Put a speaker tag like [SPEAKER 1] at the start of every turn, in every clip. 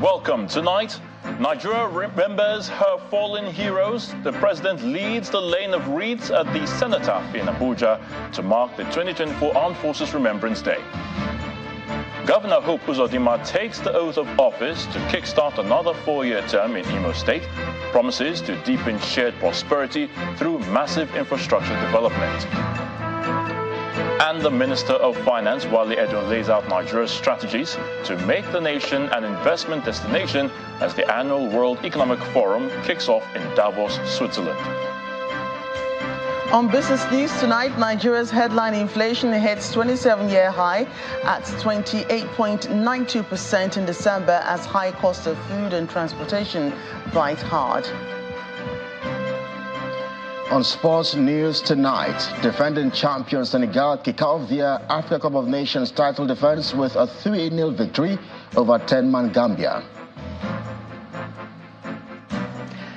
[SPEAKER 1] Welcome. Tonight, Nigeria remembers her fallen heroes. The president leads the laying of wreaths at the Cenotaph in Abuja to mark the 2024 Armed Forces Remembrance Day. Governor Hope Uzodimma takes the oath of office to kickstart another 4-year term in Imo State, promises to deepen shared prosperity through massive infrastructure development. And the Minister of Finance, Wale Edun, lays out Nigeria's strategies to make the nation an investment destination as the annual World Economic Forum kicks off in Davos, Switzerland.
[SPEAKER 2] On business news tonight, Nigeria's headline inflation hits 27-year high at 28.92% in December as high cost of food and transportation bite hard.
[SPEAKER 3] On sports news tonight, defending champion Senegal kick off their Africa Cup of Nations title defense with a 3-0 victory over 10-man Gambia.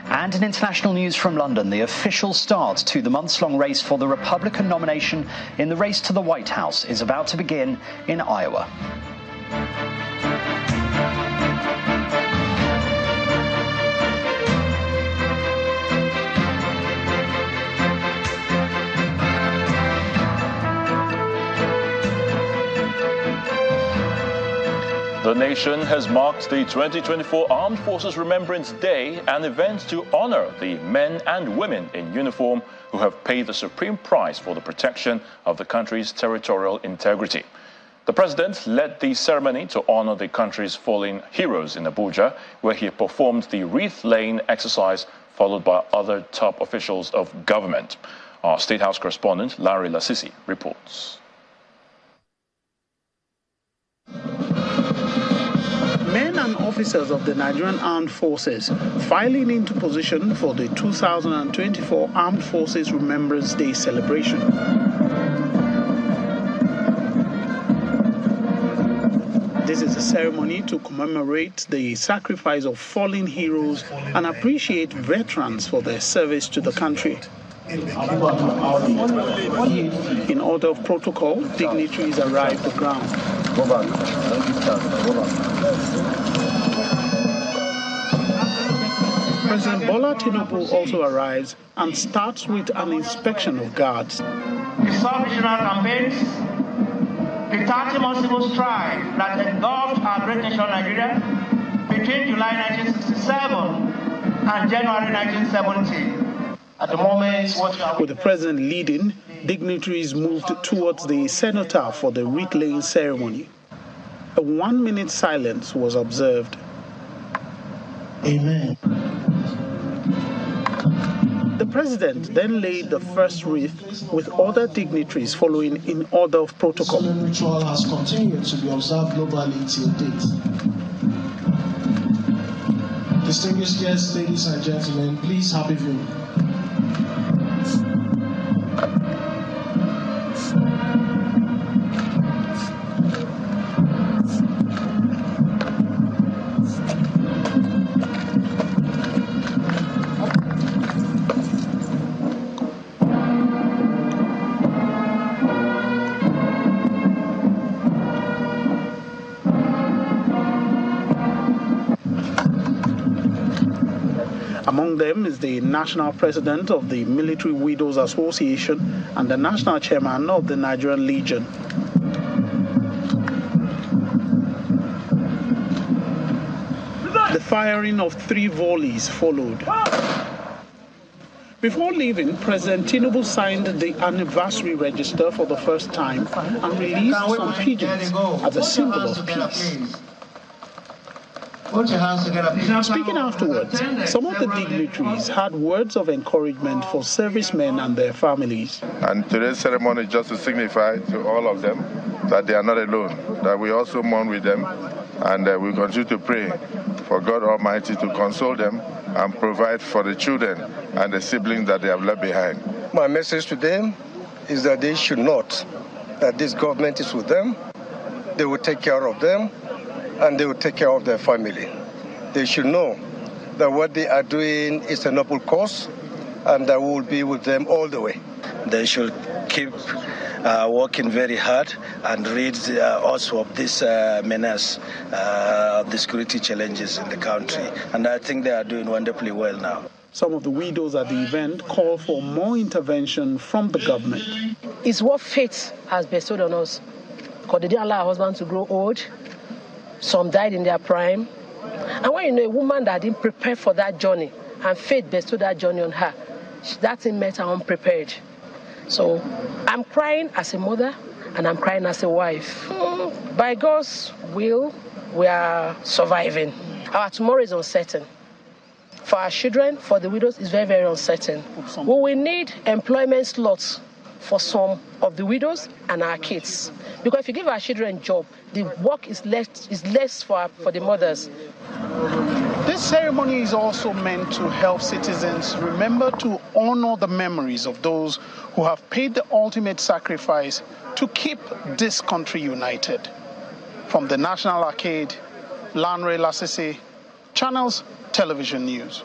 [SPEAKER 4] And in international news from London, the official start to the months-long race for the Republican nomination in the race to the White House is about to begin in Iowa.
[SPEAKER 1] The nation has marked the 2024 Armed Forces Remembrance Day, an event to honor the men and women in uniform who have paid the supreme price for the protection of the country's territorial integrity. The president led the ceremony to honor the country's fallen heroes in Abuja, where he performed the wreath-laying exercise, followed by other top officials of government. Our State House correspondent, Larry Lasisi, reports.
[SPEAKER 5] Men and officers of the Nigerian Armed Forces filing into position for the 2024 Armed Forces Remembrance Day celebration. This is a ceremony to commemorate the sacrifice of fallen heroes and appreciate veterans for their service to the country. In order of protocol, dignitaries arrive at the ground. President Bola Tinubu also arrives and starts with an inspection of guards.
[SPEAKER 6] The sub-regional campaigns, the 30-month civil strife that engulfed our great nation Nigeria between July 1967 and January 1970. At the moment,
[SPEAKER 5] with the president leading, dignitaries moved towards the cenotaph for the wreath-laying ceremony. A 1-minute silence was observed.
[SPEAKER 6] Amen.
[SPEAKER 5] The president then laid the first wreath with other dignitaries following in order of protocol.
[SPEAKER 7] The ritual has continued to be observed globally till date. Distinguished guests, ladies and gentlemen, please happy viewing.
[SPEAKER 5] Among them is the national president of the Military Widows Association and the national chairman of the Nigerian Legion. The firing of 3 volleys followed. Before leaving, President Tinubu signed the anniversary register for the first time and released some pigeons as a symbol of peace. Speaking afterwards, some of the dignitaries had words of encouragement for servicemen and their families.
[SPEAKER 8] And today's ceremony is just to signify to all of them that they are not alone, that we also mourn with them, and we continue to pray for God Almighty to console them and provide for the children and the siblings that they have left behind.
[SPEAKER 9] My message to them is that they should not, that this government is with them, they will take care of them, and they will take care of their family. They should know that what they are doing is a noble cause and that we will be with them all the way.
[SPEAKER 10] They should keep working very hard and rid also of this menace of the security challenges in the country. And I think they are doing wonderfully well now.
[SPEAKER 5] Some of the widows at the event call for more intervention from the government.
[SPEAKER 11] It's what fate has bestowed on us. Because they didn't allow our husband to grow old. Some died in their prime. And when you know a woman that didn't prepare for that journey, and fate bestowed that journey on her, that thing met her unprepared. So I'm crying as a mother, and I'm crying as a wife. By God's will, we are surviving. Our tomorrow is uncertain. For our children, for the widows, it's very, very uncertain. We will need employment slots for some of the widows and our kids. Because if you give our children a job, the work is less for the mothers.
[SPEAKER 5] This ceremony is also meant to help citizens remember to honor the memories of those who have paid the ultimate sacrifice to keep this country united. From the National Arcade, Lanre Lasese, Channels Television News.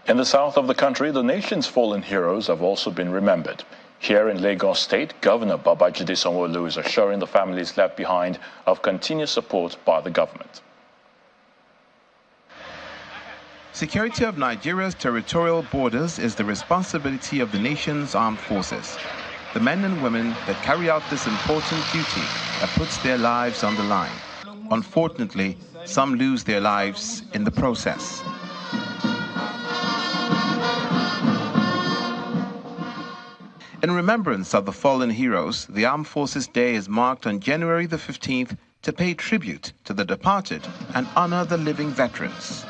[SPEAKER 1] In the south of the country, the nation's fallen heroes have also been remembered. Here in Lagos State, Governor Babajide is assuring the families left behind of continued support by the government.
[SPEAKER 12] Security of Nigeria's territorial borders is the responsibility of the nation's armed forces. The men and women that carry out this important duty that puts their lives on the line. Unfortunately, some lose their lives in the process. In remembrance of the fallen heroes, the Armed Forces Day is marked on January the 15th to pay tribute to the departed and honor the living veterans.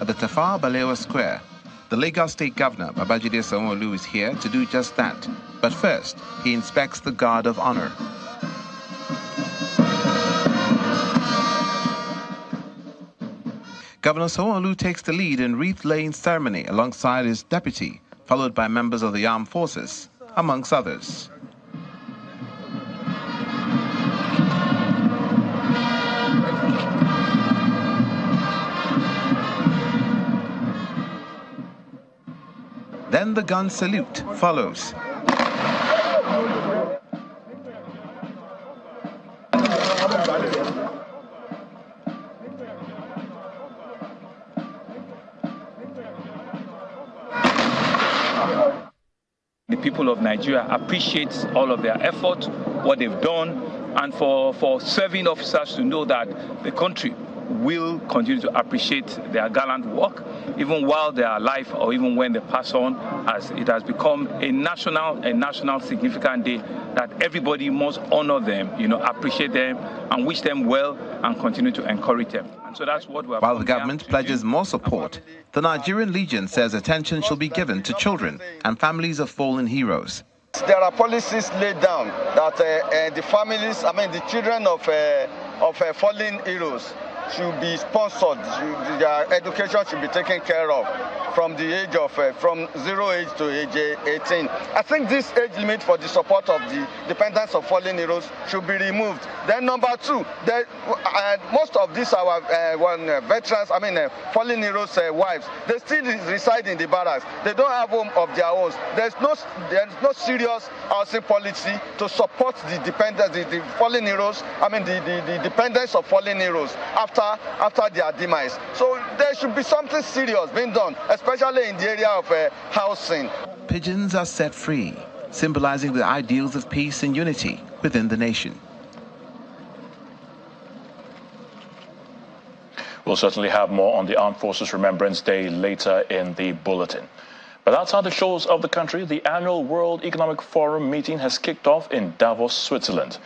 [SPEAKER 12] At the Tafawa Balewa Square, the Lagos State Governor Babajide Sanwo-Olu is here to do just that. But first, he inspects the Guard of Honor. Governor Sanwo-Olu takes the lead in wreath-laying ceremony alongside his deputy, followed by members of the armed forces, amongst others. Then the gun salute follows.
[SPEAKER 13] The people of Nigeria appreciate all of their effort, what they've done, and for serving officers to know that the country will continue to appreciate their gallant work, even while they are alive or even when they pass on, as it has become a national significant day that everybody must honor them, appreciate them and wish them well and continue to encourage them. And so that's what we're.
[SPEAKER 12] While the government pledges more support, the Nigerian Legion says attention shall be given to children and families of fallen heroes.
[SPEAKER 9] There are policies laid down that the families, the children of fallen heroes should be sponsored. Their education should be taken care of from the age of from 0 age to age 18. I think this age limit for the support of the dependents of fallen heroes should be removed. Then number two, most of these our veterans, fallen heroes' wives, they still reside in the barracks. They don't have home of their own. There's no serious housing policy to support the dependents, the fallen heroes. The dependents of fallen heroes after their demise. So there should be something serious being done, especially in the area of housing.
[SPEAKER 12] Pigeons are set free, symbolizing the ideals of peace and unity within the nation.
[SPEAKER 1] We'll certainly have more on the Armed Forces Remembrance Day later in the bulletin. But outside the shores of the country, the annual World Economic Forum meeting has kicked off in Davos, Switzerland.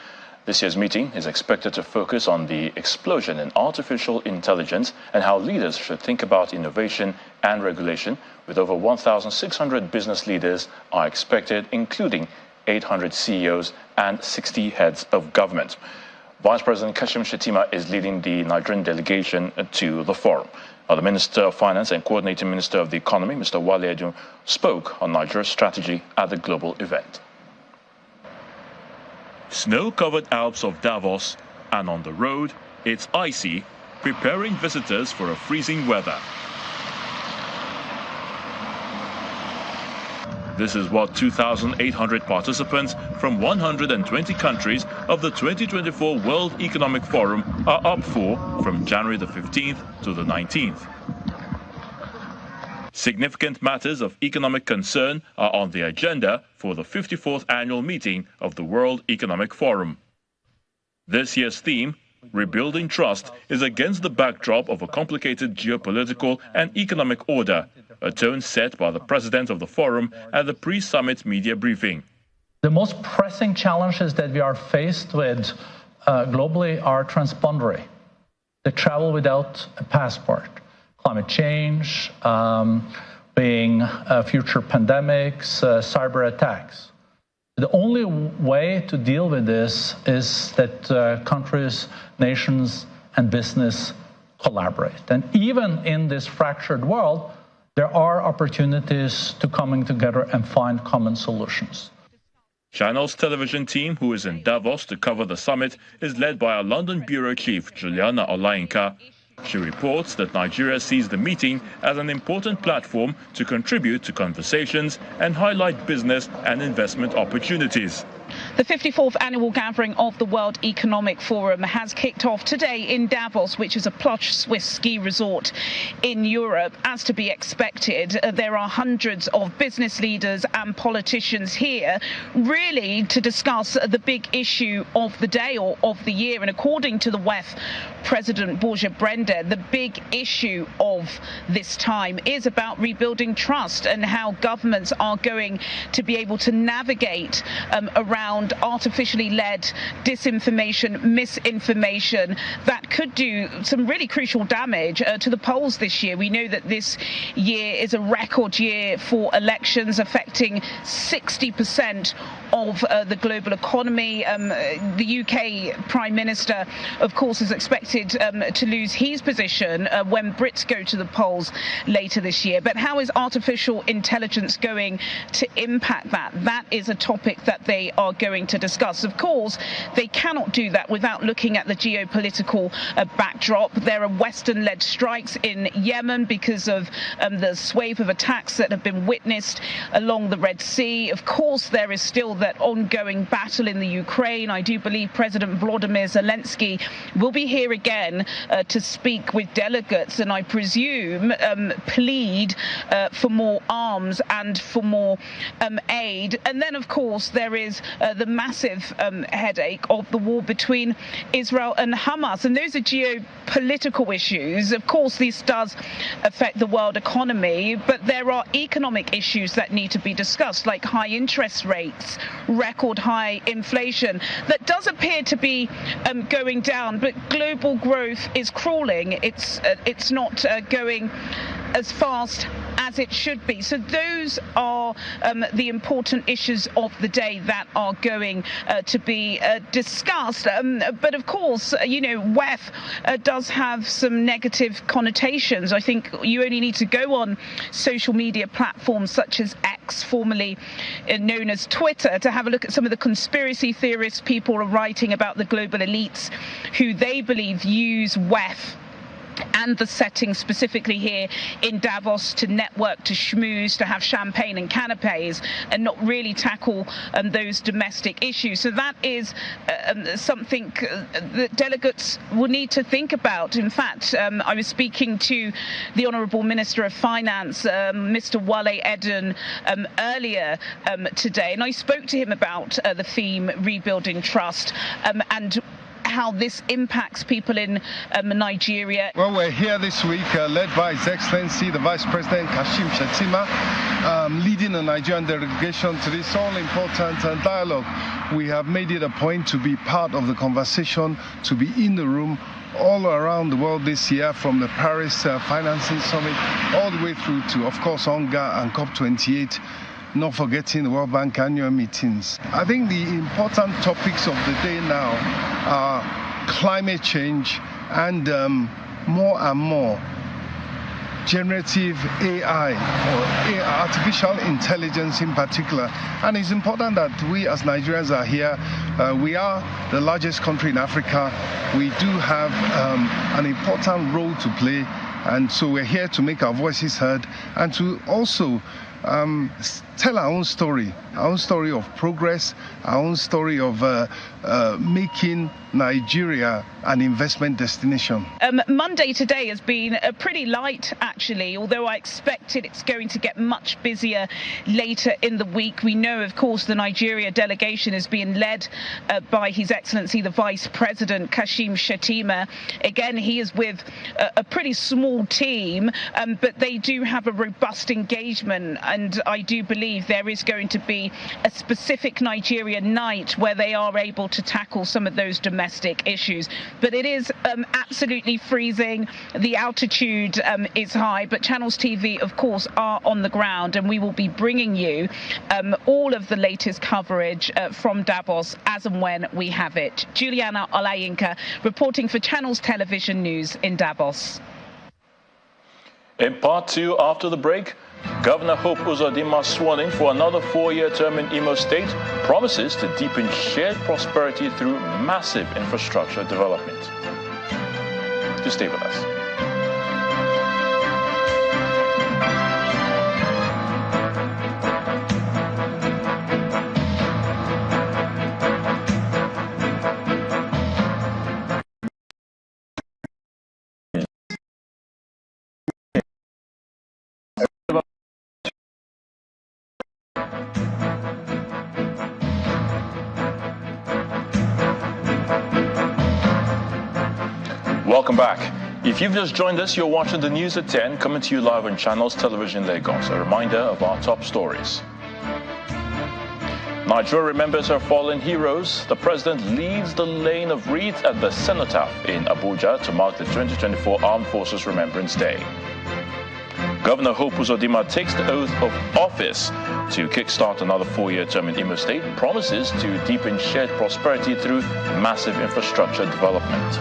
[SPEAKER 1] This year's meeting is expected to focus on the explosion in artificial intelligence and how leaders should think about innovation and regulation, with over 1,600 business leaders are expected, including 800 CEOs and 60 heads of government. Vice President Kashim Shettima is leading the Nigerian delegation to the forum. The Minister of Finance and Coordinating Minister of the Economy, Mr. Wale Edun, spoke on Nigeria's strategy at the global event. Snow-covered Alps of Davos, and on the road, it's icy, preparing visitors for a freezing weather. This is what 2,800 participants from 120 countries of the 2024 World Economic Forum are up for from January the 15th to the 19th. Significant matters of economic concern are on the agenda for the 54th annual meeting of the World Economic Forum. This year's theme, Rebuilding Trust, is against the backdrop of a complicated geopolitical and economic order, a tone set by the president of the forum at the pre-summit media briefing.
[SPEAKER 14] The most pressing challenges that we are faced with globally are transboundary. The travel without a passport, climate change, being future pandemics, cyber attacks. The only way to deal with this is that countries, nations, and business collaborate. And even in this fractured world, there are opportunities to coming together and find common solutions.
[SPEAKER 1] Channel's television team, who is in Davos to cover the summit, is led by our London bureau chief, Juliana Olainka. She reports that Nigeria sees the meeting as an important platform to contribute to conversations and highlight business and investment opportunities.
[SPEAKER 15] The 54th annual gathering of the World Economic Forum has kicked off today in Davos, which is a plush Swiss ski resort in Europe. As to be expected, there are hundreds of business leaders and politicians here, really to discuss the big issue of the day or of the year. And according to the WEF President Borja Brenda, the big issue of this time is about rebuilding trust and how governments are going to be able to navigate around artificially led disinformation, misinformation that could do some really crucial damage to the polls this year. We know that this year is a record year for elections, affecting 60% of the global economy. The UK Prime Minister, of course, is expected to lose his position when Brits go to the polls later this year. But how is artificial intelligence going to impact that? That is a topic that they are going to discuss. Of course, they cannot do that without looking at the geopolitical backdrop. There are Western-led strikes in Yemen because of the swathe of attacks that have been witnessed along the Red Sea. Of course, there is still that ongoing battle in the Ukraine. I do believe President Volodymyr Zelensky will be here again to speak with delegates and I presume plead for more arms and for more aid. And then, of course, there is the massive headache of the war between Israel and Hamas. And those are geopolitical issues. Of course, this does affect the world economy, but there are economic issues that need to be discussed, like high interest rates, record high inflation that does appear to be going down, but global growth is crawling. It's not going as fast as it should be. So those are the important issues of the day that are going to be discussed. But of course, you know, WEF does have some negative connotations. I think you only need to go on social media platforms such as X, formerly known as Twitter, to have a look at some of the conspiracy theorists people are writing about the global elites who they believe use WEF and the setting specifically here in Davos to network, to schmooze, to have champagne and canapes and not really tackle those domestic issues. So that is something that delegates will need to think about. In fact, I was speaking to the Honourable Minister of Finance, Mr. Wale Edun, earlier today, and I spoke to him about the theme Rebuilding Trust and how this impacts people in Nigeria.
[SPEAKER 16] Well, we're here this week led by His Excellency the Vice President Kashim Shettima, leading the Nigerian delegation to this all-important dialogue. We have made it a point to be part of the conversation, to be in the room all around the world this year, from the Paris Financing Summit all the way through to, of course, UNGA and COP28. Not forgetting the World Bank annual meetings. I think the important topics of the day now are climate change and more and more generative AI, or artificial intelligence in particular. And it's important that we as Nigerians are here. We are the largest country in Africa. We do have an important role to play. And so we're here to make our voices heard and to also tell our own story of progress, our own story of making Nigeria an investment destination.
[SPEAKER 15] Monday today has been pretty light, actually, although I expected it's going to get much busier later in the week. We know, of course, the Nigeria delegation is being led by His Excellency, the Vice President, Kashim Shettima. Again, he is with a pretty small team, but they do have a robust engagement, and I do believe there is going to be a specific Nigeria night where they are able to tackle some of those domestic issues. But it is absolutely freezing. The altitude is high, but Channels TV, of course, are on the ground, and we will be bringing you all of the latest coverage from Davos as and when we have it. Juliana Olayinka reporting for Channels Television News in Davos.
[SPEAKER 1] In part two, after the break, Governor Hope Uzodimma, sworn in for another 4-year term in Imo State, promises to deepen shared prosperity through massive infrastructure development. Just stay with us. Welcome back. If you've just joined us, you're watching the news at 10, coming to you live on Channels Television Lagos. A reminder of our top stories. Nigeria remembers her fallen heroes. The president leads the lane of wreaths at the cenotaph in Abuja to mark the 2024 Armed Forces Remembrance Day. Governor Hope Uzodimma takes the oath of office to kickstart another 4-year term in Imo State, promises to deepen shared prosperity through massive infrastructure development.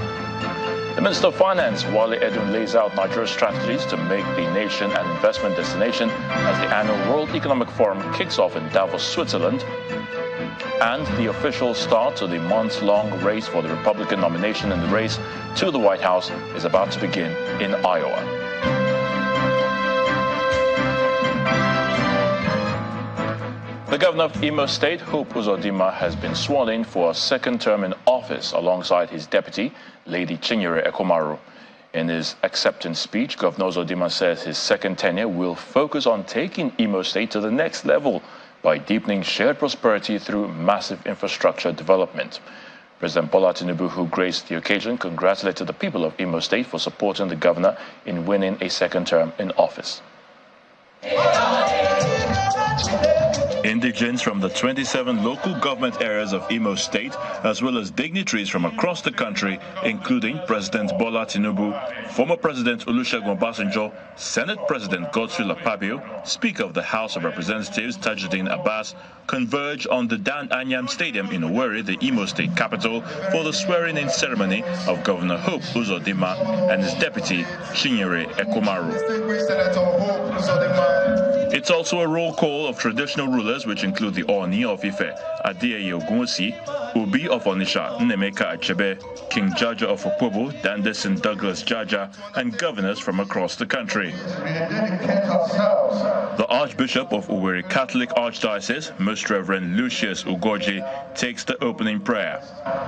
[SPEAKER 1] The Minister of Finance, Wale Edun, lays out Nigeria's strategies to make the nation an investment destination as the annual World Economic Forum kicks off in Davos, Switzerland. And the official start to the months-long race for the Republican nomination in the race to the White House is about to begin in Iowa. The governor of Imo State, Hope Uzodimma, has been sworn in for a second term in office alongside his deputy, Lady Chinyere Ekomaru. In his acceptance speech, Governor Uzodimma says his second tenure will focus on taking Imo State to the next level by deepening shared prosperity through massive infrastructure development. President Bola Tinubu, who graced the occasion, congratulated the people of Imo State for supporting the governor in winning a second term in office. Indigents from the 27 local government areas of Imo State, as well as dignitaries from across the country, including President Bola Tinubu, former President Olusegun Obasanjo, Senate President Godswill Akpabio, Speaker of the House of Representatives Tajuddin Abbas, converge on the Dan Anyam Stadium in Owerri, the Imo State capital, for the swearing-in ceremony of Governor Hope Uzodimma and his deputy, Chinyere Ekomaru. It's also a roll call of traditional rulers, which include the Oni of Ife, Adeyeye Ogunwusi, Obi of Onitsha, Nnemeka Achebe, King Jaja of Okpobo, Dandesin Douglas Jaja, and governors from across the country. The Archbishop of Owerri Catholic Archdiocese, Most Reverend Lucius Ugoji, takes the opening prayer.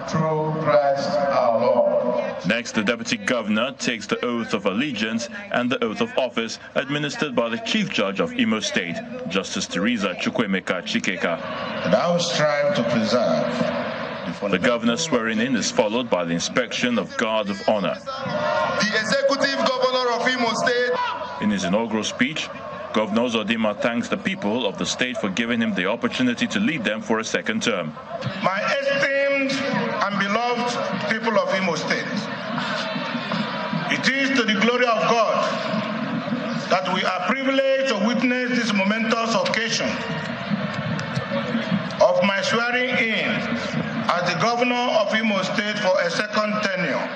[SPEAKER 17] Through Christ our Lord.
[SPEAKER 1] Next, the Deputy Governor takes the oath of allegiance and the oath of office administered by the Chief Judge of Imo State, Justice Teresa Chukwuemeka Chikeka.
[SPEAKER 17] And I will strive to preserve.
[SPEAKER 1] The governor swearing in is followed by the inspection of guards of honor.
[SPEAKER 17] The Executive Governor of Imo State.
[SPEAKER 1] In his inaugural speech, Governor Uzodimma thanks the people of the state for giving him the opportunity to lead them for a second term.
[SPEAKER 17] My esteemed and beloved people of Imo State, it is to the glory of God that we are privileged to witness this momentous occasion of my swearing in as the Governor of Imo State for a second tenure.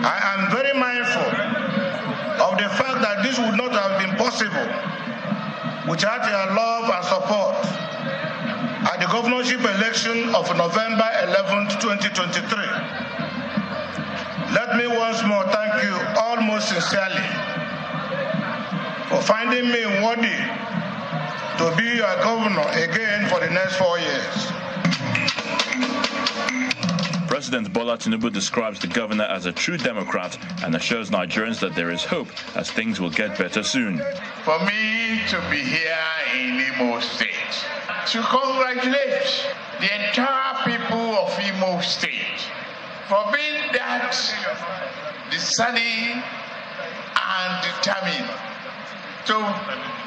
[SPEAKER 17] I am very mindful of the fact that this would not have been possible without your love and support at the governorship election of November 11th, 2023. Let me once more thank you all most sincerely for finding me worthy to be your governor again for the next 4 years.
[SPEAKER 1] President Bola Tinubu describes the governor as a true Democrat and assures Nigerians that there is hope as things will get better soon.
[SPEAKER 17] For me to be here in Imo State, to congratulate the entire people of Imo State for being that discerning and determined to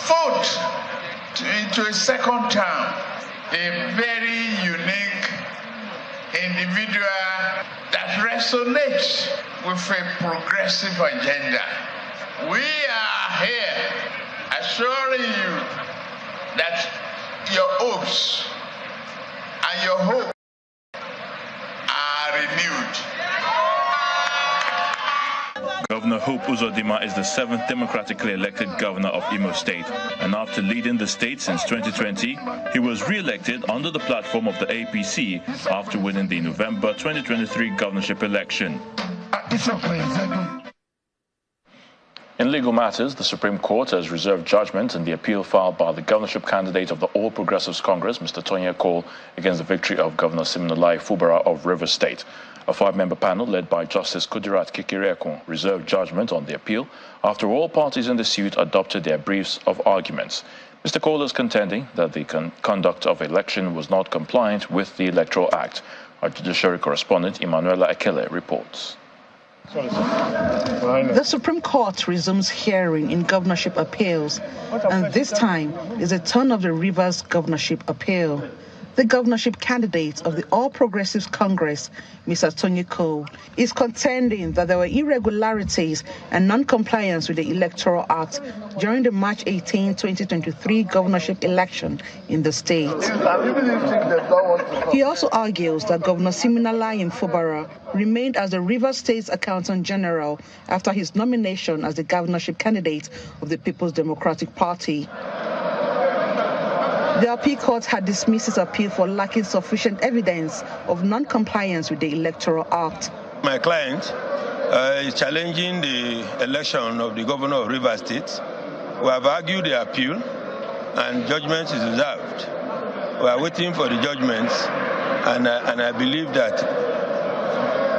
[SPEAKER 17] vote into a second term, a very unique individual that resonates with a progressive agenda. We are here assuring you that your hopes and your hope are renewed.
[SPEAKER 1] Governor Hope Uzodimma is the 7th democratically elected governor of Imo State, and after leading the state since 2020, he was re-elected under the platform of the APC after winning the November 2023 governorship election. In legal matters, the Supreme Court has reserved judgment in the appeal filed by the governorship candidate of the All Progressives Congress, Mr. Tony Cole, against the victory of Governor Siminalayi Fubara of Rivers State. A 5-member panel led by Justice Kudirat Kekereekun reserved judgment on the appeal after all parties in the suit adopted their briefs of arguments. Mr. Cole is contending that the conduct of election was not compliant with the Electoral Act. Our judiciary correspondent, Emanuela Ekele, reports.
[SPEAKER 2] The Supreme Court resumes hearing in governorship appeals, and this time is a turn of the Rivers governorship appeal. The governorship candidate of the All Progressives Congress, Mr. Tony Cole, is contending that there were irregularities and non-compliance with the Electoral Act during the March 18, 2023 governorship election in the state. He also argues that Governor Siminalayi Fubara remained as the Rivers State's Accountant General after his nomination as the governorship candidate of the People's Democratic Party. The appeal court had dismissed his appeal for lacking sufficient evidence of non-compliance with the Electoral Act.
[SPEAKER 18] My client is challenging the election of the governor of Rivers State. We have argued the appeal, and judgment is reserved. We are waiting for the judgments, and I believe that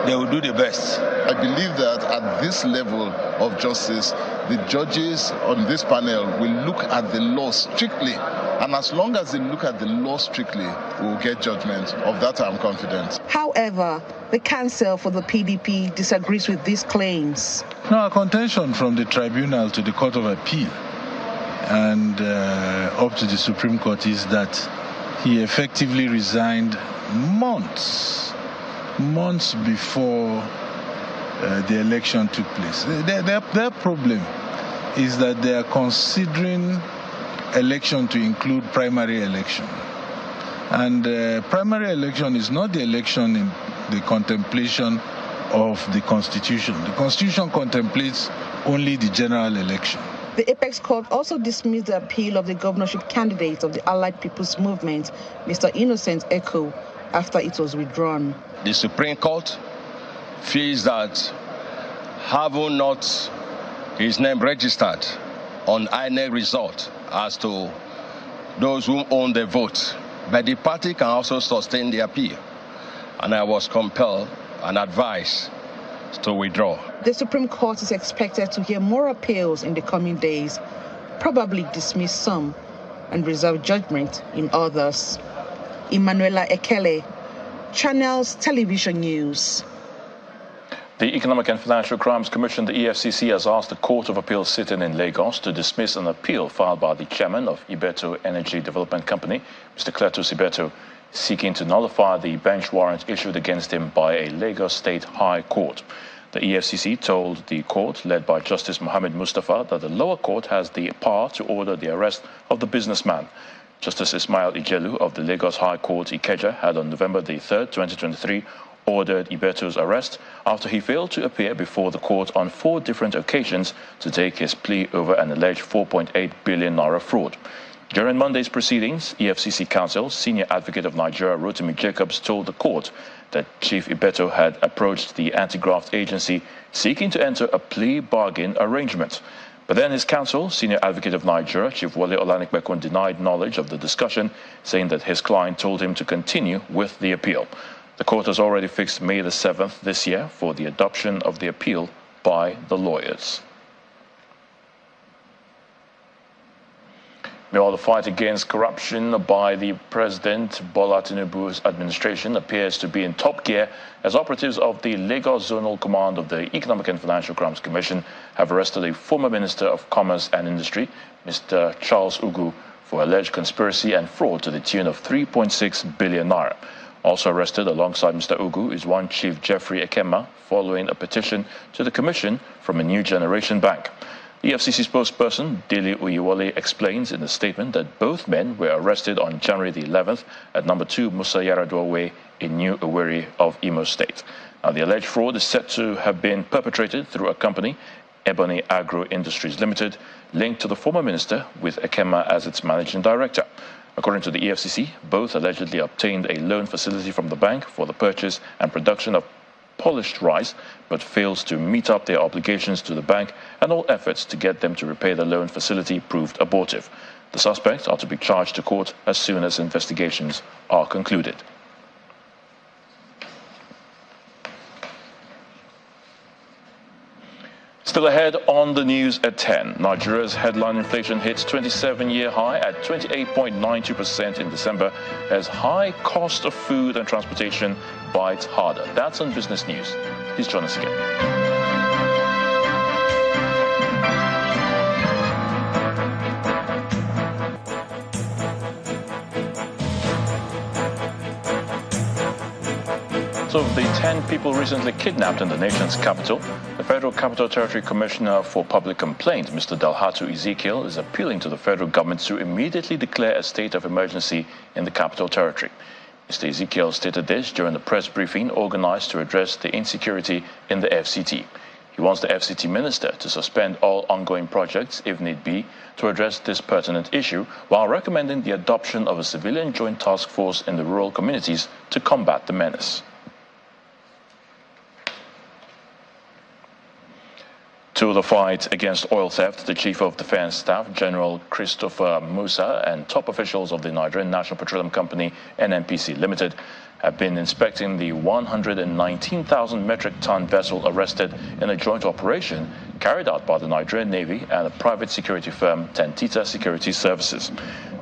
[SPEAKER 18] they will do the best.
[SPEAKER 19] I believe that at this level of justice, the judges on this panel will look at the law strictly. And as long as they look at the law strictly, we will get judgment. Of that, I'm confident.
[SPEAKER 2] However, the counsel for the PDP disagrees with these claims.
[SPEAKER 20] No, a contention from the tribunal to the Court of Appeal and up to the Supreme Court is that he effectively resigned months before the election took place. Their problem is that they are considering election to include primary election. And primary election is not the election in the contemplation of the Constitution. The Constitution contemplates only the general election.
[SPEAKER 2] The Apex Court also dismissed the appeal of the governorship candidate of the Allied People's Movement, Mr. Innocent Echo, after it was withdrawn.
[SPEAKER 21] The Supreme Court feels that having not his name registered on INEC result as to those who own the vote, but the party can also sustain the appeal. And I was compelled and advised to withdraw.
[SPEAKER 2] The Supreme Court is expected to hear more appeals in the coming days, probably dismiss some and reserve judgment in others. Emanuela Ekele, Channels Television News.
[SPEAKER 1] The Economic and Financial Crimes Commission, the EFCC, has asked the Court of Appeal sitting in Lagos to dismiss an appeal filed by the chairman of Ibeto Energy Development Company, Mr. Cletus Ibeto, seeking to nullify the bench warrant issued against him by a Lagos State High Court. The EFCC told the court, led by Justice Mohammed Mustafa, that the lower court has the power to order the arrest of the businessman. Justice Ismail Ijelu of the Lagos High Court Ikeja had on November the 3rd, 2023, ordered Ibeto's arrest after he failed to appear before the court on 4 different occasions to take his plea over an alleged 4.8 billion naira fraud. During Monday's proceedings, EFCC counsel, Senior Advocate of Nigeria Rotimi Jacobs, told the court that Chief Ibeto had approached the anti-graft agency seeking to enter a plea bargain arrangement. But then his counsel, Senior Advocate of Nigeria, Chief Wale Olanikpekun, denied knowledge of the discussion, saying that his client told him to continue with the appeal. The court has already fixed May the 7th this year for the adoption of the appeal by the lawyers. Meanwhile, the fight against corruption by the President Bola Tinubu's administration appears to be in top gear as operatives of the Lagos Zonal Command of the Economic and Financial Crimes Commission have arrested a former Minister of Commerce and Industry, Mr. Charles Ugu, for alleged conspiracy and fraud to the tune of 3.6 billion naira. Also arrested alongside Mr. Ugu is one Chief Jeffrey Ekema, following a petition to the Commission from a New Generation Bank. The EFCC spokesperson, Dele Oyewole, explains in a statement that both men were arrested on January the 11th at number 2 Musa Yaradua Way in New Owerri of Imo State. Now, the alleged fraud is said to have been perpetrated through a company, Ebony Agro Industries Limited, linked to the former minister with Ekema as its managing director. According to the EFCC, both allegedly obtained a loan facility from the bank for the purchase and production of polished rice, but fails to meet up their obligations to the bank, and all efforts to get them to repay the loan facility proved abortive. The suspects are to be charged to court as soon as investigations are concluded. Still ahead on the news at 10, Nigeria's headline inflation hits 27-year high at 28.92% in December as high cost of food and transportation bites harder. That's on Business News. Please join us again. Of the 10 people recently kidnapped in the nation's capital, the Federal Capital Territory Commissioner for Public Complaints, Mr. Dalhatu Ezekiel, is appealing to the federal government to immediately declare a state of emergency in the Capital Territory. Mr. Ezekiel stated this during a press briefing organized to address the insecurity in the FCT. He wants the FCT minister to suspend all ongoing projects, if need be, to address this pertinent issue, while recommending the adoption of a civilian joint task force in the rural communities to combat the menace. To the fight against oil theft, the Chief of Defense Staff, General Christopher Musa, and top officials of the Nigerian National Petroleum Company, NNPC Limited, have been inspecting the 119,000 metric ton vessel arrested in a joint operation carried out by the Nigerian Navy and a private security firm, Tantita Security Services.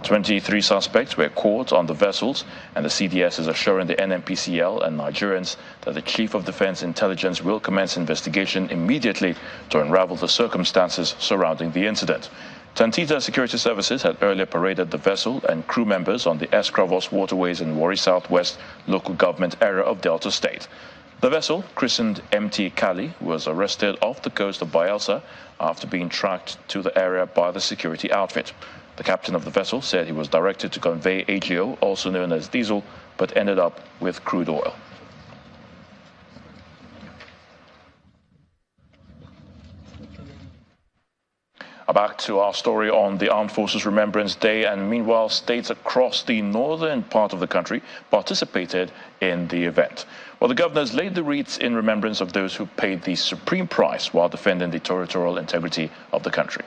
[SPEAKER 1] 23 suspects were caught on the vessels, and the CDS is assuring the NNPCL and Nigerians that the Chief of Defense Intelligence will commence investigation immediately to unravel the circumstances surrounding the incident. Tantita Security Services had earlier paraded the vessel and crew members on the Escravos waterways in Warri Southwest local government area of Delta State. The vessel, christened MT Kali, was arrested off the coast of Bayelsa after being tracked to the area by the security outfit. The captain of the vessel said he was directed to convey AGO, also known as diesel, but ended up with crude oil. Back to our story on the Armed Forces Remembrance Day, and meanwhile, states across the northern part of the country participated in the event. Well, the governors laid the wreaths in remembrance of those who paid the supreme price while defending the territorial integrity of the country.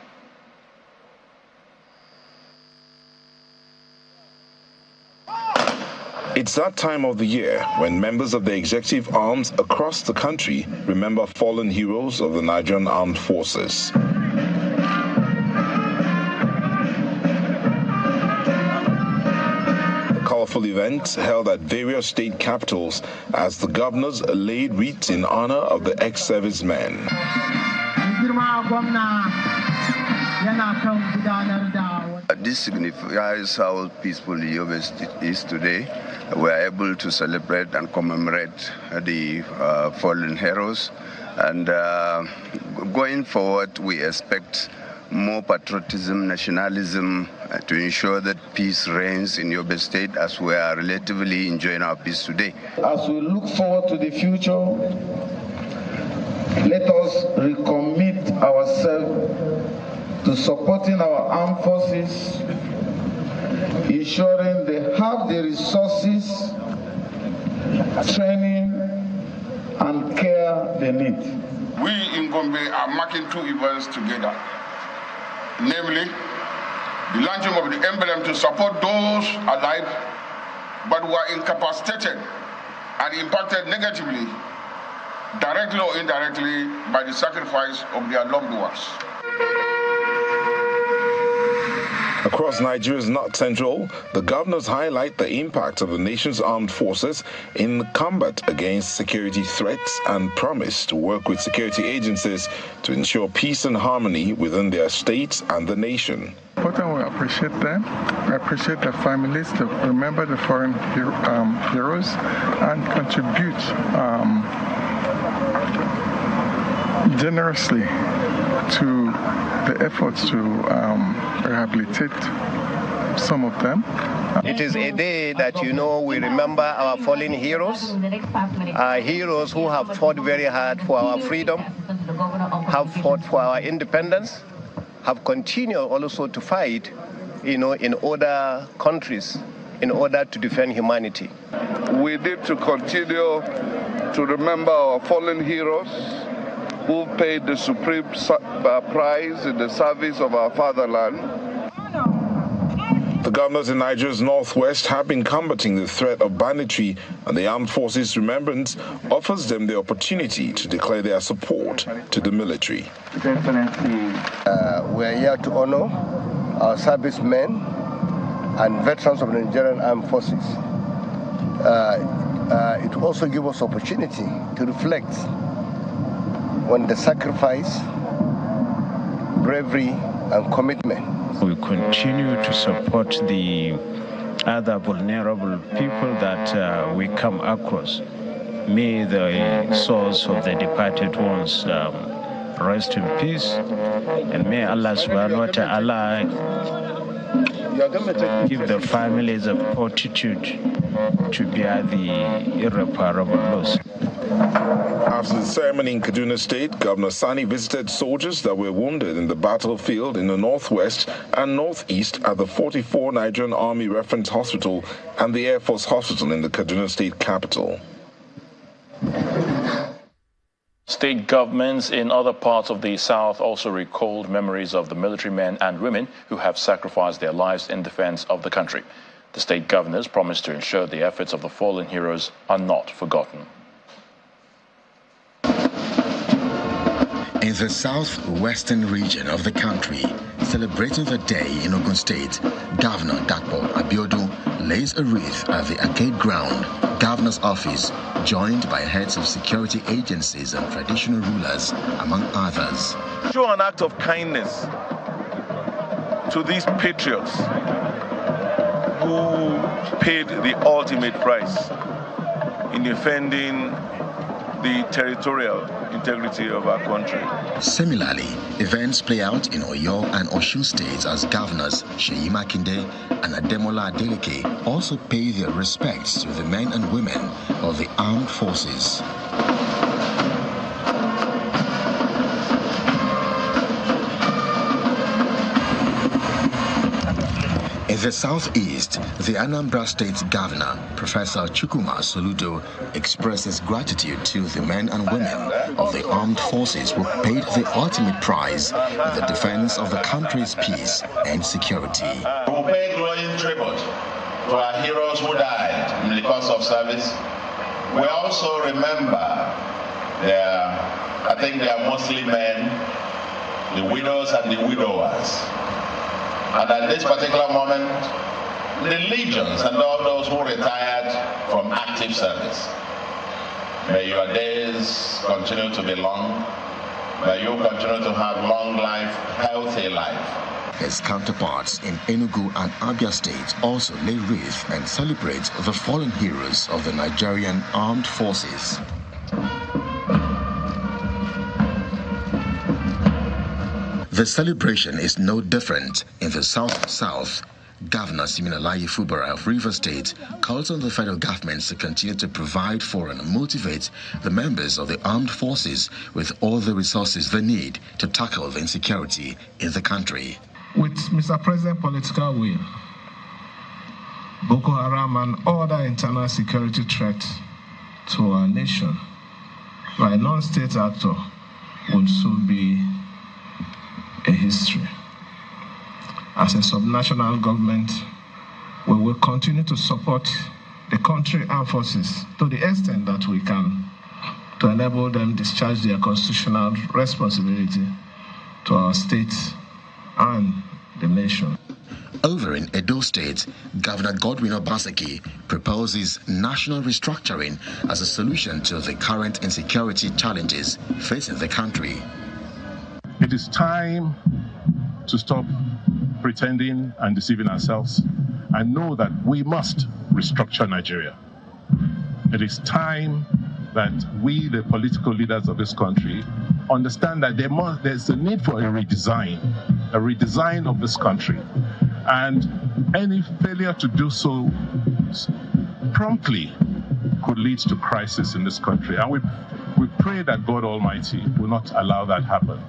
[SPEAKER 3] It's that time of the year when members of the executive arms across the country remember fallen heroes of the Nigerian Armed Forces. Colorful events held at various state capitals as the governors laid wreaths in honor of the ex-servicemen.
[SPEAKER 22] This signifies how peaceful the Yobe State is today. We are able to celebrate and commemorate the fallen heroes. And going forward, we expect more patriotism, nationalism, to ensure that peace reigns in Yobe State as we are relatively enjoying our peace today.
[SPEAKER 23] As we look forward to the future, let us recommit ourselves to supporting our armed forces, ensuring they have the resources, training, and care they need.
[SPEAKER 24] We in Gombe are marking two events together.
[SPEAKER 4] namely the launching of the emblem to support those alive but who are incapacitated and impacted negatively, directly or indirectly, by the sacrifice of their loved ones.
[SPEAKER 3] Across Nigeria's North Central, the governors highlight the impact of the nation's armed forces in combat against security threats and promise to work with security agencies to ensure peace and harmony within their states and the nation.
[SPEAKER 6] We appreciate them. We appreciate their families to remember the fallen heroes and contribute generously to the efforts to rehabilitate some of them.
[SPEAKER 7] It is a day that, we remember our fallen heroes, heroes who have fought very hard for our freedom, have fought for our independence, have continued also to fight, in other countries in order to defend humanity.
[SPEAKER 4] We need to continue to remember our fallen heroes who paid the supreme price in the service of our fatherland.
[SPEAKER 3] The governors in Nigeria's northwest have been combating the threat of banditry, and the Armed Forces Remembrance offers them the opportunity to declare their support to the military.
[SPEAKER 7] We are here to honor our servicemen and veterans of the Nigerian Armed Forces. It also gives us opportunity to reflect on the sacrifice, bravery, and commitment.
[SPEAKER 24] We continue to support the other vulnerable people that we come across. May the souls of the departed ones rest in peace, and may Allah subhanahu wa ta'ala give the families of fortitude to bear the irreparable loss.
[SPEAKER 3] After the ceremony in Kaduna State, Governor Sani visited soldiers that were wounded in the battlefield in the northwest and northeast at the 44 Nigerian Army Reference Hospital and the Air Force Hospital in the Kaduna State capital.
[SPEAKER 1] State governments in other parts of the South also recalled memories of the military men and women who have sacrificed their lives in defense of the country. The state governors promised to ensure the efforts of the fallen heroes are not forgotten.
[SPEAKER 25] In the southwestern region of the country, celebrating the day in Ogun State, Governor Dapo Abiodun lays a wreath at the Arcade Ground Governor's Office, joined by heads of security agencies and traditional rulers, among others.
[SPEAKER 26] Show an act of kindness to these patriots who paid the ultimate price in defending the territorial integrity of our country.
[SPEAKER 25] Similarly, events play out in Oyo and Osun states as governors Seyi Makinde and Ademola Adeleke also pay their respects to the men and women of the armed forces. In the southeast, the Anambra State Governor, Professor Chukwuma Soludo, expresses gratitude to the men and women of the armed forces who paid the ultimate price in the defense of the country's peace and security.
[SPEAKER 27] We pay glowing tribute to our heroes who died in the course of service. We also remember they are mostly men, the widows and the widowers. And at this particular moment, the legions and all those who retired from active service. May your days continue to be long. May you continue to have long life, healthy life.
[SPEAKER 25] His counterparts in Enugu and Abia states also lay wreath and celebrate the fallen heroes of the Nigerian armed forces. The celebration is no different in the South-South. Governor Siminalayi Fubara of Rivers State calls on the federal government to continue to provide for and motivate the members of the armed forces with all the resources they need to tackle the insecurity in the country.
[SPEAKER 28] With Mr. President's political will, Boko Haram and other internal security threats to our nation by a non-state actor would soon be a history. as a subnational government, we will continue to support the country armed forces to the extent that we can to enable them discharge their constitutional responsibility to our state and the nation.
[SPEAKER 25] Over in Edo State, Governor Godwin Obaseki proposes national restructuring as a solution to the current insecurity challenges facing the country.
[SPEAKER 5] It is time to stop pretending and deceiving ourselves and know that we must restructure Nigeria. It is time that we, the political leaders of this country, understand that there's a need for a redesign of this country. And any failure to do so promptly could lead to crisis in this country. And we pray that God Almighty will not allow that happen.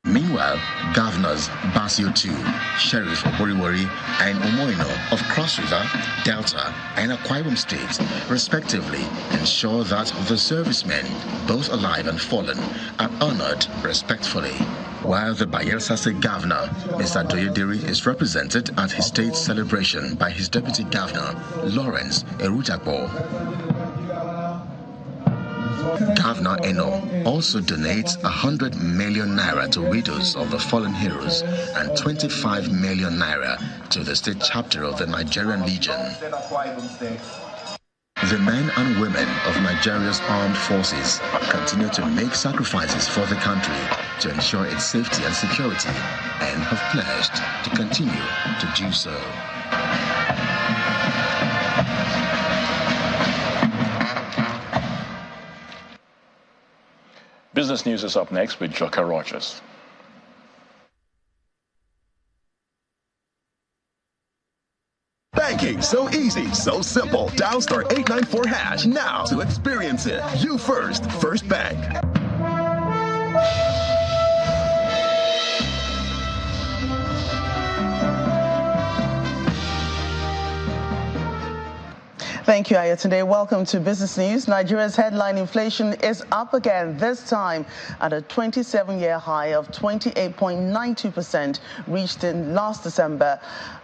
[SPEAKER 25] Meanwhile, governors Basio II, Sheriff Oboriwori, and Omoino of Cross River, Delta, and Akwa Ibom states, respectively, ensure that the servicemen, both alive and fallen, are honored respectfully. While the Bayelsa State Governor, Mr. Doyediri, is represented at his state celebration by his Deputy Governor, Lawrence Erujakbo. Governor Eno also donates 100 million naira to widows of the fallen heroes and 25 million naira to the state chapter of the Nigerian Legion. The men and women of Nigeria's armed forces continue to make sacrifices for the country to ensure its safety and security, and have pledged to continue to do so.
[SPEAKER 1] Business News is up next with Joka Rogers.
[SPEAKER 8] Banking, so easy, so simple. Dial *894# now to experience it. You first, First Bank.
[SPEAKER 9] Thank you, Ayatunde. Welcome to Business News. Nigeria's headline inflation is up again, this time at a 27-year high of 28.92%, reached in last December,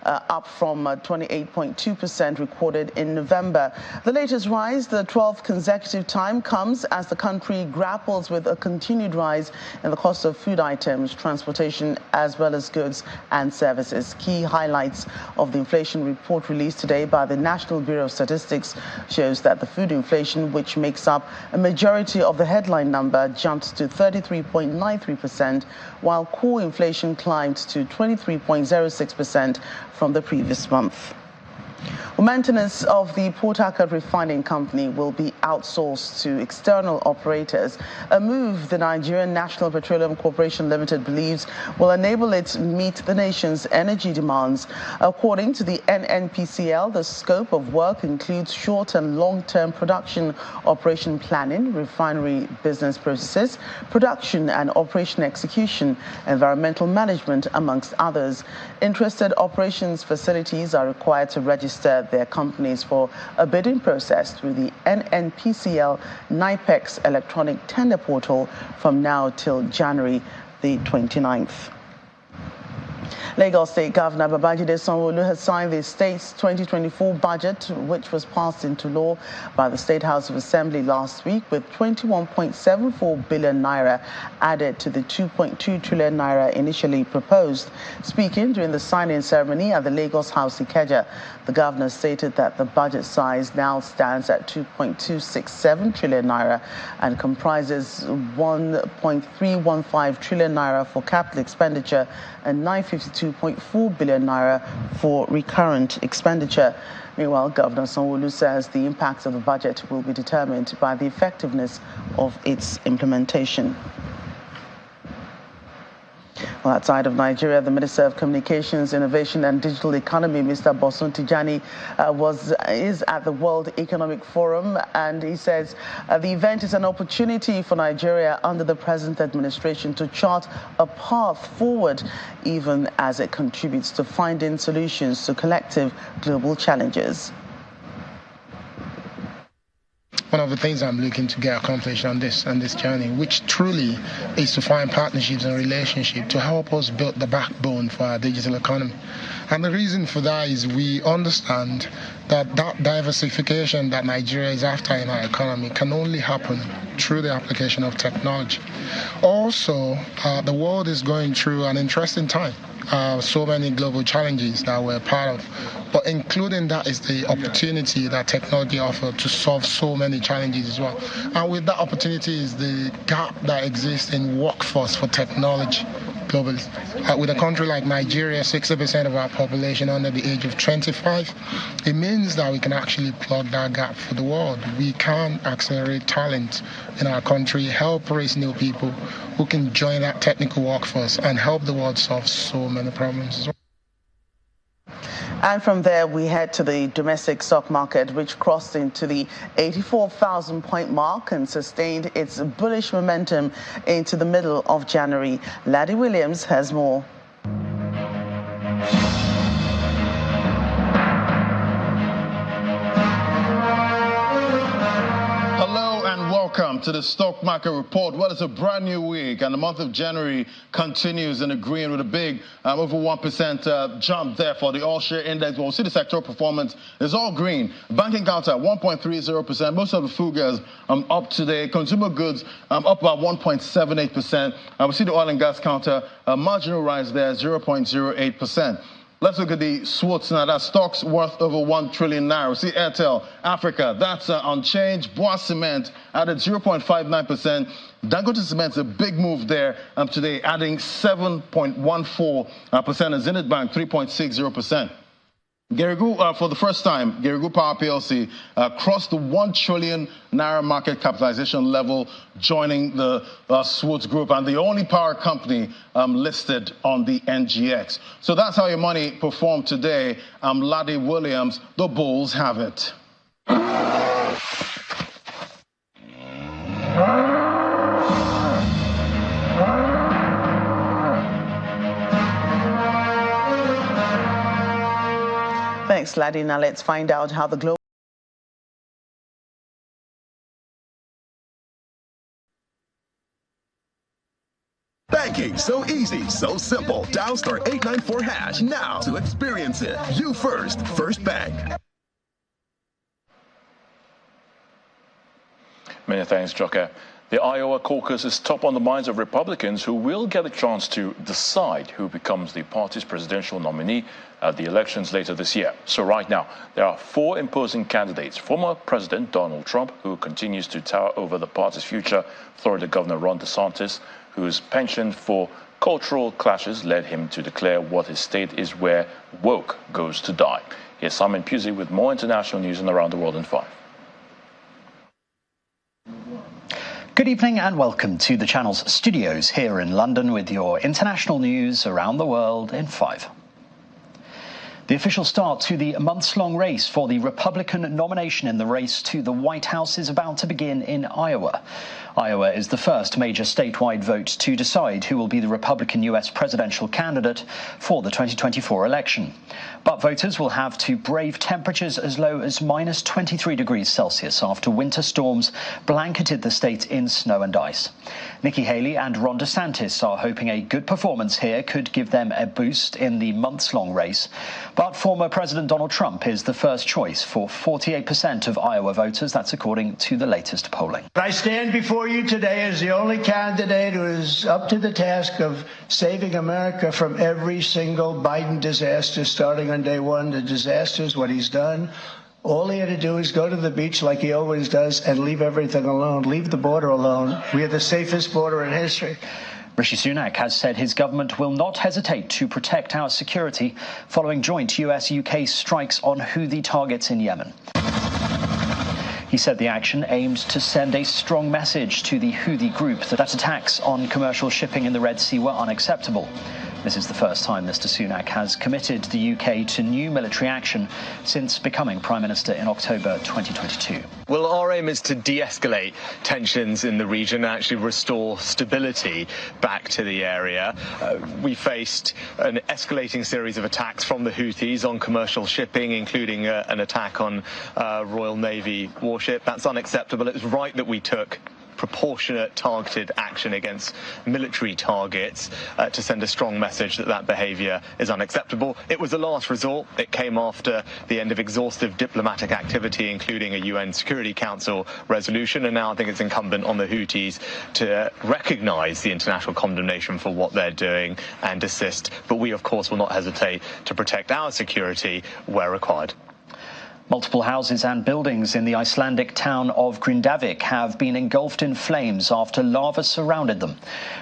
[SPEAKER 9] up from 28.2% recorded in November. The latest rise, the 12th consecutive time, comes as the country grapples with a continued rise in the cost of food items, transportation, as well as goods and services. Key highlights of the inflation report released today by the National Bureau of Statistics shows that the food inflation, which makes up a majority of the headline number, jumped to 33.93%, while core inflation climbed to 23.06% from the previous month. Maintenance of the Port Harcourt Refining Company will be outsourced to external operators, a move the Nigerian National Petroleum Corporation Limited believes will enable it to meet the nation's energy demands. According to the NNPCL, the scope of work includes short and long-term production operation planning, refinery business processes, production and operation execution, environmental management, amongst others. Interested operations facilities are required to register their companies for a bidding process through the NNPCL NIPEX electronic tender portal from now till January the 29th. Lagos State Governor Babajide Sanwo-Olu has signed the state's 2024 budget, which was passed into law by the State House of Assembly last week, with 21.74 billion naira added to the 2.2 trillion naira initially proposed. Speaking during the signing ceremony at the Lagos House Ikeja, the governor stated that the budget size now stands at 2.267 trillion naira and comprises 1.315 trillion naira for capital expenditure and 952.4 billion naira for recurrent expenditure. Meanwhile, Governor Sanwo-Olu says the impact of the budget will be determined by the effectiveness of its implementation. Well, outside of Nigeria, the Minister of Communications, Innovation and Digital Economy, Mr. Bosun Tijani, is at the World Economic Forum, and he says the event is an opportunity for Nigeria under the present administration to chart a path forward, even as it contributes to finding solutions to collective global challenges.
[SPEAKER 10] one of the things I'm looking to get accomplished on this journey, which truly is to find partnerships and relationships to help us build the backbone for our digital economy. And the reason for that is we understand that diversification that Nigeria is after in our economy can only happen through the application of technology. Also, the world is going through an interesting time. So many global challenges that we're part of, but including that is the opportunity that technology offers to solve so many challenges as well. And with that opportunity is the gap that exists in workforce for technology globally. With a country like Nigeria, 60% of our population under the age of 25, it means that we can actually plug that gap for the world. We can accelerate talent in our country, help raise new people who can join that technical workforce and help the world solve so many problems as well.
[SPEAKER 9] And from there, we head to the domestic stock market, which crossed into the 84,000-point mark and sustained its bullish momentum into the middle of January. Laddie Williams has more.
[SPEAKER 11] Welcome to the Stock Market Report. Well, it's a brand new week, and the month of January continues in the green with a big over 1% jump there for the all-share index. We'll see the sectoral performance is all green. Banking counter 1.30%. Most of the figures up today. Consumer goods up about 1.78%. We see the oil and gas counter marginal rise there, 0.08%. Let's look at the SWOT now. That's stocks worth over 1 trillion naira. See Airtel, Africa, that's unchanged. Bois Cement added 0.59%. Dangote Cement's a big move there today, adding 7.14%. And Zenith Bank, 3.60%. Geregu, for the first time, Geregu Power PLC crossed the 1 trillion naira market capitalization level, joining the SWOT group and the only power company listed on the NGX. So that's how your money performed today. Laddie Williams, the Bulls have it.
[SPEAKER 9] Thanks, Laddie. Now let's find out how the global...
[SPEAKER 8] Banking, so easy, so simple. Dial *894# now to experience it. You first, First Bank.
[SPEAKER 1] Many thanks, Joker. The Iowa caucus is top on the minds of Republicans who will get a chance to decide who becomes the party's presidential nominee at the elections later this year. So right now, there are 4 imposing candidates. Former President Donald Trump, who continues to tower over the party's future, Florida Governor Ron DeSantis, whose penchant for cultural clashes led him to declare what his state is where woke goes to die. Here's Simon Pusey with more international news and around the world in 5.
[SPEAKER 12] Good evening and welcome to the channel's studios here in London with your international news around the world in 5. The official start to the months-long race for the Republican nomination in the race to the White House is about to begin in Iowa. Iowa is the first major statewide vote to decide who will be the Republican U.S. presidential candidate for the 2024 election. But voters will have to brave temperatures as low as minus 23 degrees Celsius after winter storms blanketed the state in snow and ice. Nikki Haley and Ron DeSantis are hoping a good performance here could give them a boost in the months-long race. But former President Donald Trump is the first choice for 48% of Iowa voters. That's according to the latest polling.
[SPEAKER 13] I stand before you today as the only candidate who is up to the task of saving America from every single Biden disaster starting on day one. The disaster is what he's done. All he had to do is go to the beach like he always does and leave everything alone, leave the border alone. We have the safest border in history.
[SPEAKER 12] Rishi Sunak has said his government will not hesitate to protect our security following joint US-UK strikes on Houthi targets in Yemen. He said the action aimed to send a strong message to the Houthi group that attacks on commercial shipping in the Red Sea were unacceptable. This is the first time Mr. Sunak has committed the UK to new military action since becoming Prime Minister in October 2022.
[SPEAKER 14] Well, our aim is to de-escalate tensions in the region and actually restore stability back to the area. We faced an escalating series of attacks from the Houthis on commercial shipping, including an attack on Royal Navy warship. That's unacceptable. It's right that we took proportionate targeted action against military targets to send a strong message that that behaviour is unacceptable. It was a last resort. It came after the end of exhaustive diplomatic activity, including a UN Security Council resolution, and now I think it's incumbent on the Houthis to recognise the international condemnation for what they're doing and desist. But we, of course, will not hesitate to protect our security where required.
[SPEAKER 12] Multiple houses and buildings in the Icelandic town of Grindavik have been engulfed in flames after lava surrounded them.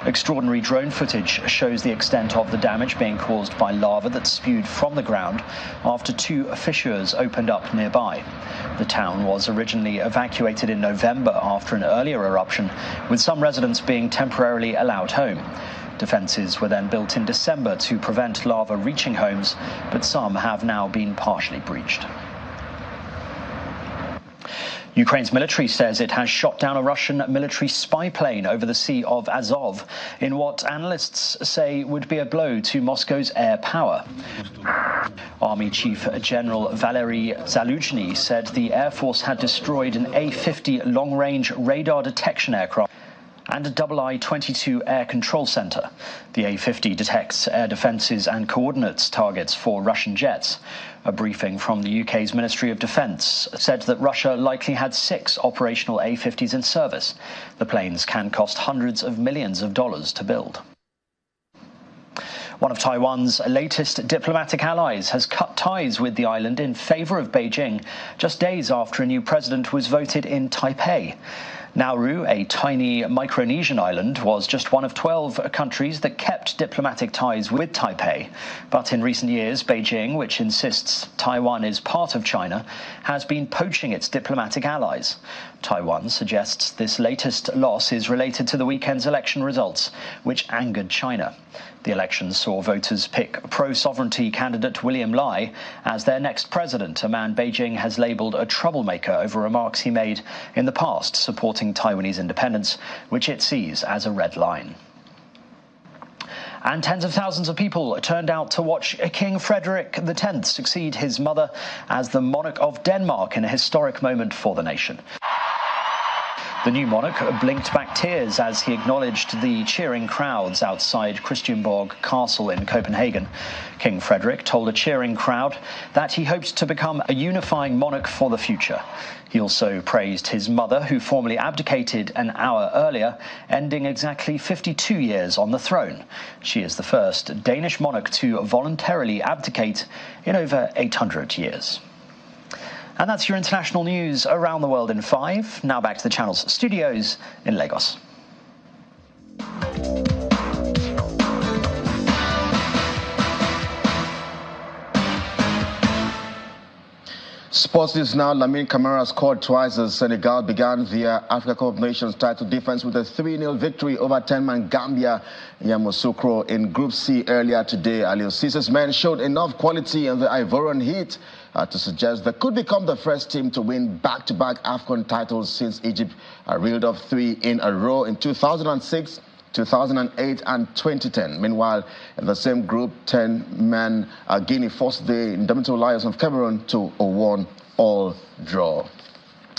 [SPEAKER 12] Extraordinary drone footage shows the extent of the damage being caused by lava that spewed from the ground after 2 fissures opened up nearby. The town was originally evacuated in November after an earlier eruption, with some residents being temporarily allowed home. Defences were then built in December to prevent lava reaching homes, but some have now been partially breached. Ukraine's military says it has shot down a Russian military spy plane over the Sea of Azov in what analysts say would be a blow to Moscow's air power. Army Chief General Valery Zaluzhny said the Air Force had destroyed an A-50 long-range radar detection aircraft and a I-22 air control center. The A-50 detects air defences and coordinates targets for Russian jets. A briefing from the UK's Ministry of Defence said that Russia likely had 6 operational A-50s in service. The planes can cost hundreds of millions of dollars to build. One of Taiwan's latest diplomatic allies has cut ties with the island in favour of Beijing just days after a new president was voted in Taipei. Nauru, a tiny Micronesian island, was just one of 12 countries that kept diplomatic ties with Taipei. But in recent years, Beijing, which insists Taiwan is part of China, has been poaching its diplomatic allies. Taiwan suggests this latest loss is related to the weekend's election results, which angered China. The election saw voters pick pro-sovereignty candidate William Lai as their next president, a man Beijing has labelled a troublemaker over remarks he made in the past supporting Taiwanese independence, which it sees as a red line. And tens of thousands of people turned out to watch King Frederick X succeed his mother as the monarch of Denmark in a historic moment for the nation. The new monarch blinked back tears as he acknowledged the cheering crowds outside Christiansborg Castle in Copenhagen. King Frederick told a cheering crowd that he hoped to become a unifying monarch for the future. He also praised his mother, who formally abdicated an hour earlier, ending exactly 52 years on the throne. She is the first Danish monarch to voluntarily abdicate in over 800 years. And that's your international news around the world in 5. Now back to the channel's studios in Lagos.
[SPEAKER 11] Sports news now. Lamine Camara scored twice as Senegal began their Africa Cup of Nations title defense with a 3-0 victory over 10-man Gambia Yamoussoukro in Group C earlier today. Aliou Cissé's men showed enough quality in the Ivorian heat to suggest they could become the first team to win back-to-back AFCON titles since Egypt reeled off 3 in a row in 2006, 2008 and 2010. Meanwhile, in the same group, 10-man Guinea forced the indomitable Lions of Cameroon to a 1-all draw.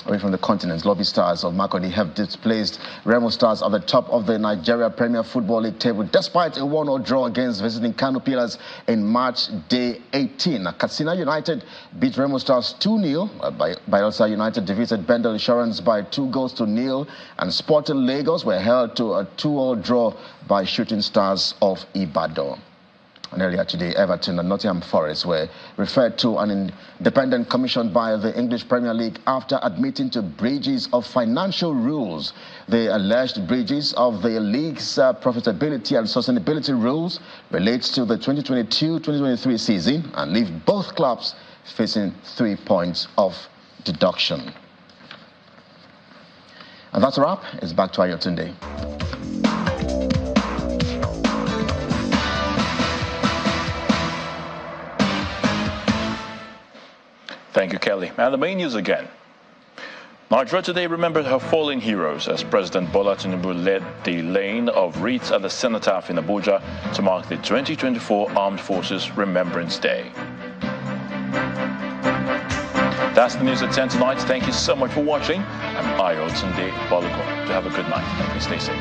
[SPEAKER 11] Away from the continent, Lobby Stars of Makurdi have displaced Remo Stars at the top of the Nigeria Premier Football League table despite a 1-all draw against visiting Kano Pillars in March Day 18. Katsina United beat Remo Stars 2-0. Bayelsa United defeated Bendel Insurance by 2-0, and Sporting Lagos were held to a 2-all draw by Shooting Stars of Ibadan. And earlier today, Everton and Nottingham Forest were referred to an independent commission by the English Premier League after admitting to breaches of financial rules. The alleged breaches of the league's profitability and sustainability rules relates to the 2022-2023 season and leave both clubs facing 3 points of deduction. And that's a wrap. It's back to Ayotunde.
[SPEAKER 1] Thank you, Kelly. And the main news again. Nigeria today remembered her fallen heroes as President Bola Tinubu led the laying of wreaths at the Cenotaph in Abuja to mark the 2024 Armed Forces Remembrance Day. That's the news at 10 tonight. Thank you so much for watching. I'm Ayo Tunde Balukon. Have a good night and stay safe.